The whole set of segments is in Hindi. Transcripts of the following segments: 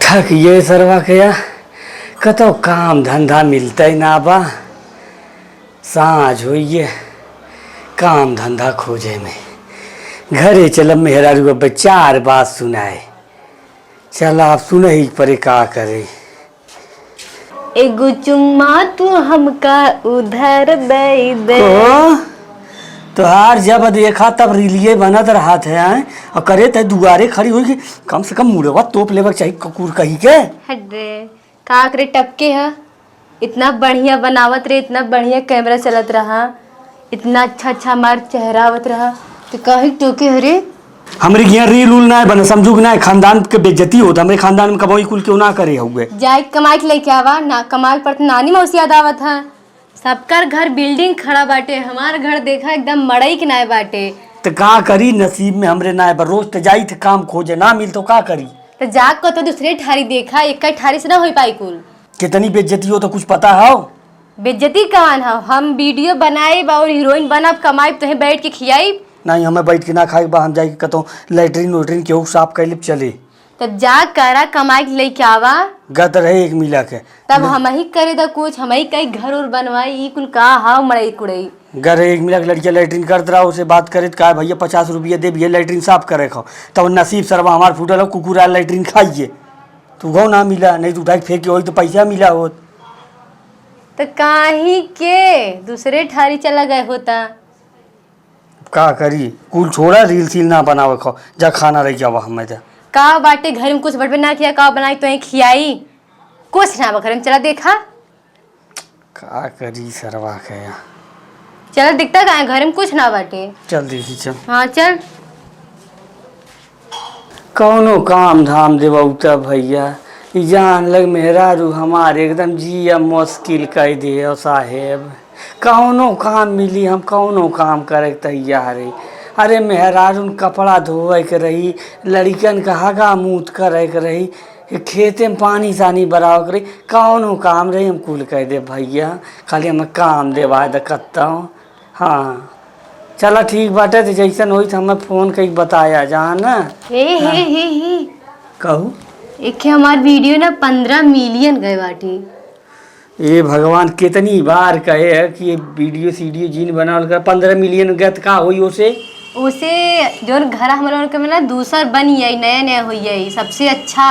थक ये सरवा कया कतो काम धंधा मिलता ही ना बा। साँझ होइए काम धंधा खोजे में घरे चल मेहरा रुआ चार बात सुनाए। चल आप सुने ही परे का करे। एगो चुम्मा तू हमका उधर दे दे। तोहार जब देखा तब रिलिये बनत रहा थे हैं और करे ते दुआरे खड़ी हुई कि कम से कम मुड़वा तोप लेवक चाहिए कुकुर कही के। हटे का करे टपके है। इतना बढ़िया बनावत रहे, इतना बढ़िया कैमरा चलत रहा, इतना अच्छा अच्छा हमार चेहरा आवत रहा तो कहीं टोके हरे। हमरे यहाँ रील उल ना बने समझू कि ना खानदान के बेइज्जती होता। हमरे खानदान में कबई कुल क्यों ना करे हुए जाए कमाई के लेके आवा ना कमाई पर नानी मौसी याद आवत है। सबकर घर बिल्डिंग खड़ा बाटे, हमार घर देखा एकदम मड़ई के नाय बाटे। तो का करी नसीब में हमरे ना पर रोज तो जाई थे काम खोजे ना मिल तो का करी। तो जाग को तो दूसरे ठारी देखा, एक ठारी से ना हो पाई कुल। कितनी बेइज्जती हो तो कुछ पता है? बेइज्जती कहाँ है? हम वीडियो बनाए और हीरोइन बनब कमाई तुहे बैठ के खियाई नहीं। हमें बैठ के ना खाए बा हम जाके कतो लैट्रिन वैट्रिन केहू साफ कर लिप चले। तब जा करा कमाई के लेके आवा गत रहे एक मिला के तब हम ही करे दा कुछ, हम ही कई घर और बनवाई ई कुल का हाव मड़ई कुड़ई। घर एक मिला के लड़किया लैट्रिन करत रहा उसे बात करे कहा भैया 50 रुपया दे भैया लैट्रिन साफ करे खाओ। तब नसीब सरवा हमार फूटल कुकुरा लैट्रिन खाइए तो गौ ना मिला, नहीं तो उठा के फेंके हो तो पैसा मिला हो। तो काही के दूसरे ठारी चला गए होता का करी कुल छोड़ा रील सील ना बनावे खाओ जा खाना रह जावा हमें जा का बाटे घर में कुछ बटबे ना किया का बनाई तो खियाई कुछ ना घर में चला देखा का करी सरवा के चल दिखता कहाँ घर में कुछ ना बाटे। चल देखी चल। हाँ चल कौनो काम धाम देवा उतर भैया जान लग मेहरा रू हमारे एकदम जिया मुश्किल कर दे साहेब। कौनो काम मिली हम कौनो काम करे तैयार है। अरे मेहरारून कपड़ा धोए के रही, लड़कन का हगा मूत करे के रही, खेते में पानी सानी बराव के रही, कौनो काम रही हम कुल कह दे भैया खाली हमें काम देवा दकता हूँ। हाँ चला ठीक बाटे तो जैसन होई तो हमें फ़ोन कहीं बताया जहाँ ना। हे कहू एक हमार वीडियो ना 15 मिलियन गए बाटी। ये भगवान कितनी बार कहे है कि ये वीडियो सीडियो जिन बनावल कर 15 मिलियन गत का होई उसे जो घर हमारे ना दूसर बन जाई नया नया हो जाई सबसे अच्छा।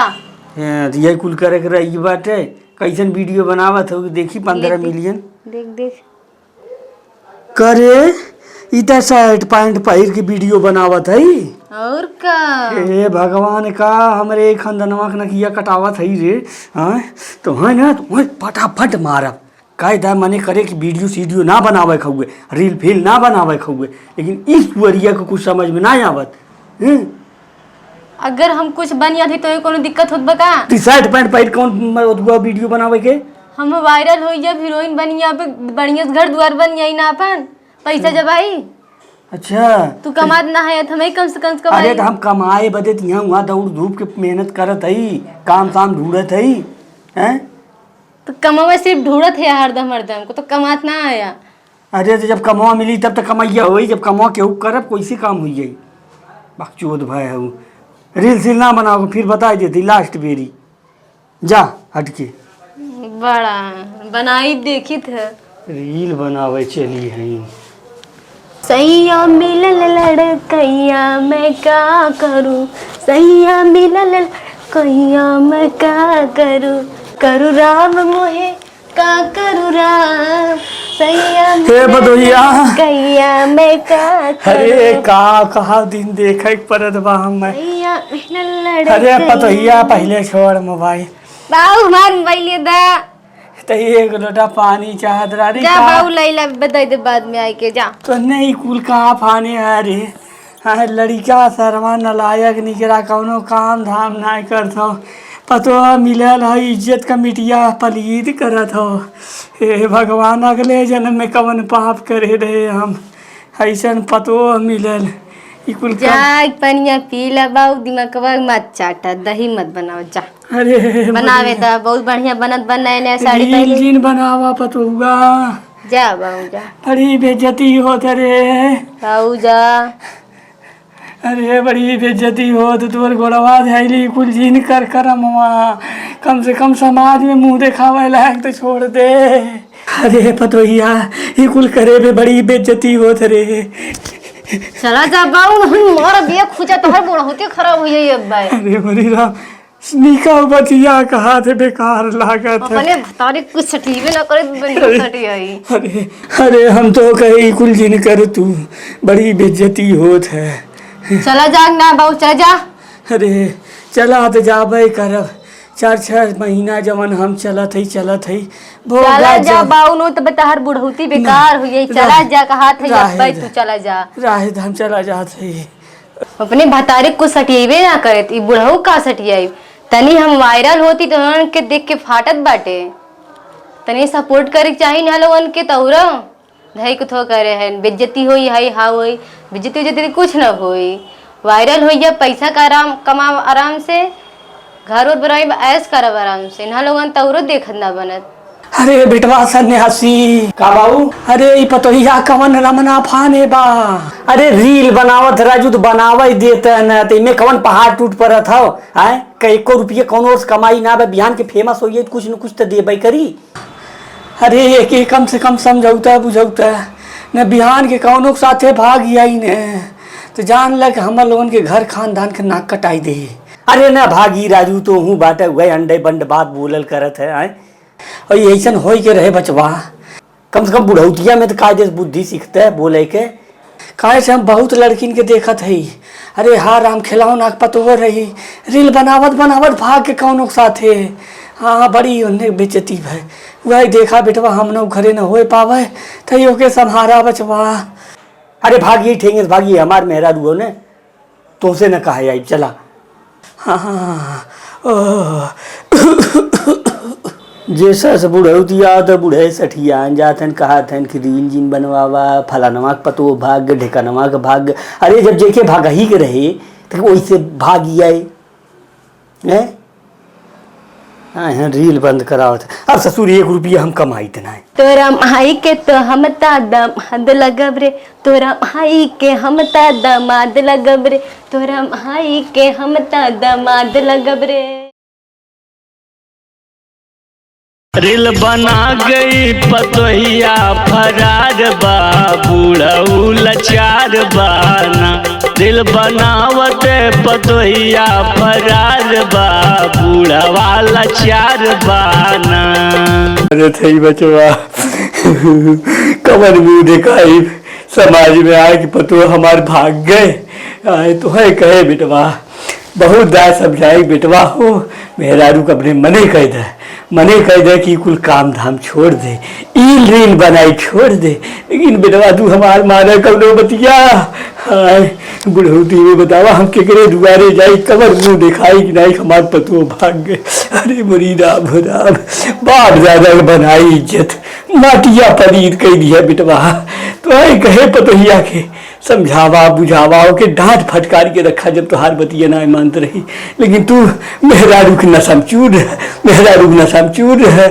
ये कुल करे के रही बाटे कैसन वीडियो बनावत हो देखी 15 मिलियन। देख देख करे इधर शर्ट पैंट पहिर के वीडियो बनावत है और का। ए भगवान का हमरे खानदानवा के नकिया कटावत है रे। हाँ तो है ना तो फटाफट मारब कायदा मने करे कि वीडियो सीडियो ना बनावे खुए रील फील ना बनावे खुए लेकिन इस पुअरिया को कुछ समझ में ना आवत। अगर हम कुछ बन जाते तो कोनो दिक्कत होत बका? टी शर्ट पैंट पहिर कौन वीडियो बनावे के? हम वायरल हो जब हीरोइन बन जा बढ़िया घर द्वार बन जाई ना अपन पैसा जब आई। अच्छा तू कमात ना है हमें कम से कम कमाई। अरे तो हम कमाए बदे यहाँ वहाँ दौड़ धूप के मेहनत करत है काम शाम ढूंढत है हैं। तो कमावा सिर्फ ढूंढत है हरदम हरदम को तो कमात ना आया। अरे तो जब कमावा मिली तब तक कमाइया होई जब कमावा केहू करब कोई सी काम हुई जाई। बकचोद भाई हूँ रील सील ना बनाओ फिर बता देती लास्ट बेरी जा हटके बड़ा बनाई देखी थे रील बनावे चली है। सैया मिलल लड़कैया मैं का करूं, सैया मिलल लड़कैया मैं का करूं, करूं राम मोहे का करूं राम, सैया लड़कैया मैं का करूं। अरे का कहा दिन देखे परत बा हम सैया मिलल लड़कैया। अरे पतोहिया पहले छोड़ मोबाइल बाऊ हमार मोबाइल दा तो एक लोटा पानी चाहत रही जा बाऊ लैला बता दे बाद में आई के जा। तो नहीं कुल कहाँ पानी है रे। हाँ लड़का सरवा नलायक निकरा कौनो काम धाम ना करत हो पतो मिलल है इज्जत का मिटिया पलीद करत हो। हे भगवान अगले जन्म में कवन पाप करे रहे हम ऐसन पतो मिलल कुल जा पनिया पी ला बाऊ दिमागवा मत चाटा दही मत बनाओ जा। अरे बनावे दा बहुत बढ़िया बनत बन नया नया साड़ी रील जिन बनावा पतुआ जा बाऊ जा। बड़ी बेइज्जती होत रे बाऊ जा अरे बड़ी बेइज्जती हो तो तोर गोड़वा धैली कुल जीन कर करमवा, कम से कम समाज में मुंह दिखावे लायक तो छोड़ दे। अरे पतोहिया ये कुल करे में बड़ी बेइज्जती होत रे। चला जा बाऊ मोर बिया खुजा तोहर बोल होती खराब हुई है अब भाई। अरे मरी राम निका बतिया कहा थे बेकार लागत है। अपने भतारी कुछ सटीवे ना करे बंदी सटी आई। अरे अरे हम तो कहीं कुल जिन कर तू बड़ी बेइज्जती होत है। चला जा ना बाऊ चला जा। अरे चला तो जाबे करब 4-6 महीना जवन हम चलत है चला जा बाऊ नो तो बताहर बुढ़ौती बेकार हुई है। चला जा कहा थे भाई तू चला जा। राहे हम चला जात है। अपने भतारी कुछ सटिएबे ना करे ई बुढ़ऊ का सटियाई। तनी हम वायरल होती तो उनके देख के फाटत बाटे। तनी सपोर्ट करे चाहिए ना लोगन के तौरा धई को थो करे है बेइज्जती होई है हा होई बेइज्जती कुछ ना होई। वायरल होई या पैसा का आराम कमाओ आराम से घर और बनाई ऐश करब आराम से ना लोगन तौरो देखत ना बनत। अरे बेटवा सन्यासी का बाबू अरे ई पतोहिया कवन रमना फाने बा। अरे रील बनावत राजू तो बनावे देते न ते में कवन पहाड़ टूट पड़त हो आए कई को रुपये कौनो से कमाई ना बे बिहान के फेमस होइए कुछ न कुछ तो देबे करी। अरे एक कम से कम समझौता बुझौता न बिहान के कौनो के साथे भाग आई ने तो जान लग हमर लोगन के घर खानदान के नाक कटाई दे। अरे ना भागी राजू तो हूँ बाटे हुए अंडे बंड बात बोलल करत है आए और ऐसा हो के रहे बचवा कम से कम बुढ़ौतिया में तो कायदे बुद्धि सीखते है बोले के काहे से हम बहुत लड़किन के देखत है। अरे हाँ राम खिलाओ नाक पतो रही रील बनावत भाग के कौनो के साथे हाँ बड़ी उन्हें बेइज्जती है। वही देखा बेटवा हम लोग घरे न हो पावे तो के संहारा बचवा। अरे भागिए ठेंगे भागिए हमार मेहरा रुओ ने तुमसे न कहा आई चला। हाँ जैसा से बुढ़ौतिया तो बूढ़े सठिया जातन कहा थन कि रील जिन बनवावा फलानवा के पतो भाग ढेकानवा के भाग। अरे जब जेके भाग ही के रहे तो वैसे भागी आए हैं रील बंद करावत। अब ससुर 1 रुपया हम कमाई तना है तोरा माई के तो हम दामाद लगब रे तोरा माई के हम दामाद लगब रे तोरा माई के हम दामाद लगब रे। रील बना गई पतोहिया फरार बा बूढ़ऊ लाचार बाना रील बनावत पतोहिया फरार बा बूढ़वा लाचार बाना। अरे थई बचवा कमर मुँह दिखाई समाज में आए कि पतो हमारे भाग गए आए तो है कहे बेटवा बहुत दाय समझाए बेटवा हो मेहरारू को अपने मने कह दे कि कुल काम धाम छोड़ दे ई रील बनाई छोड़ दे। लेकिन बेटवा तू हमार मारे कब लो बतिया बुढ़ौती में बतावा हम केकरे दुआरे जाई कबर मुँह दिखाई कि नहीं हमार पतुओ भाग गए। अरे मुरी राम बाप ज्यादा बनाई इज्जत माटिया पलीत कह दिया बेटवा तो है कहे पतोहिया के समझावा बुझावा के डांट फटकार के रखा जब तुहार बतिया ना मानत रही। लेकिन तू मेहरारू के नशम चूर है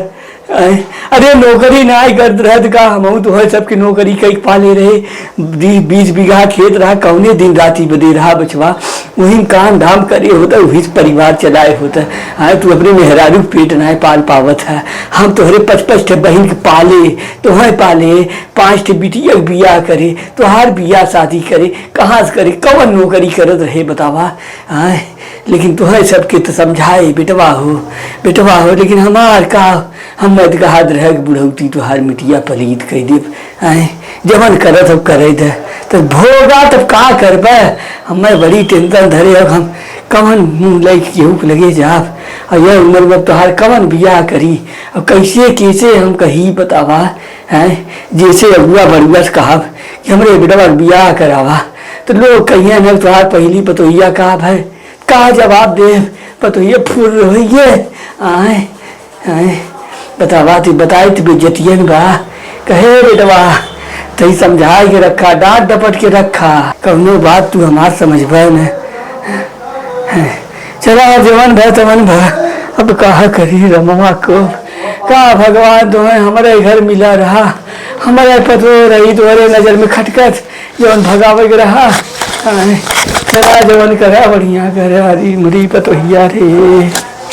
अरे नौकरी ना करते रहे का हम तो है सबके नौकरी कई पाले रहे 20 बीघा खेत रहा कौने दिन राती बदे रहा बचवा वही काम धाम करे होता वही परिवार चलाए होता है। तू अपने मेहरारू पेट ना पाल पावत है हम तोहरे 5-5 बहन के पाले तोहरे पाले 5 बिटिया बियाह करे तोहार बियाह शादी करे कहाँ से करे कौन नौकरी करत रहे बतावा आए। लेकिन तुहे सबके तो समझाए बेटवा हो लेकिन हमार का हम मत कहा रह बुढ़ौती तुहार मिटिया पलीत कह दे आए जमन करत अब करे दे तो भोगा तब का करब हमें बड़ी टेंशन धरे अब हम कवन मुँह लगे लगे जाब और यह उम्र में तुहार कवन बियाह करी और कैसे हम कही बतावा है जैसे अगुआ बड़ुआ से कहा कि हमरे बेटवा बियाह करावा तो लोग कहिए न तुहार पहली पतोहिया कहा है का जवाब दे पतोहिया फूल रही आए बतावा थी बताई थी बेइज्जतियन बा कहे बेटवा तही समझा के रखा डांट डपट के रखा कौनो बात तू हमार समझबे न चला जवन भय तमन भय अब कहा करी रमवा को का भगवान तुम्हें हमारे घर मिला रहा हमारे पतो रही तुम्हारे नजर में खटखट जवन भगावे रहा तेरा जवन करा बढ़िया करे हरी मुरी पतोहिया रे।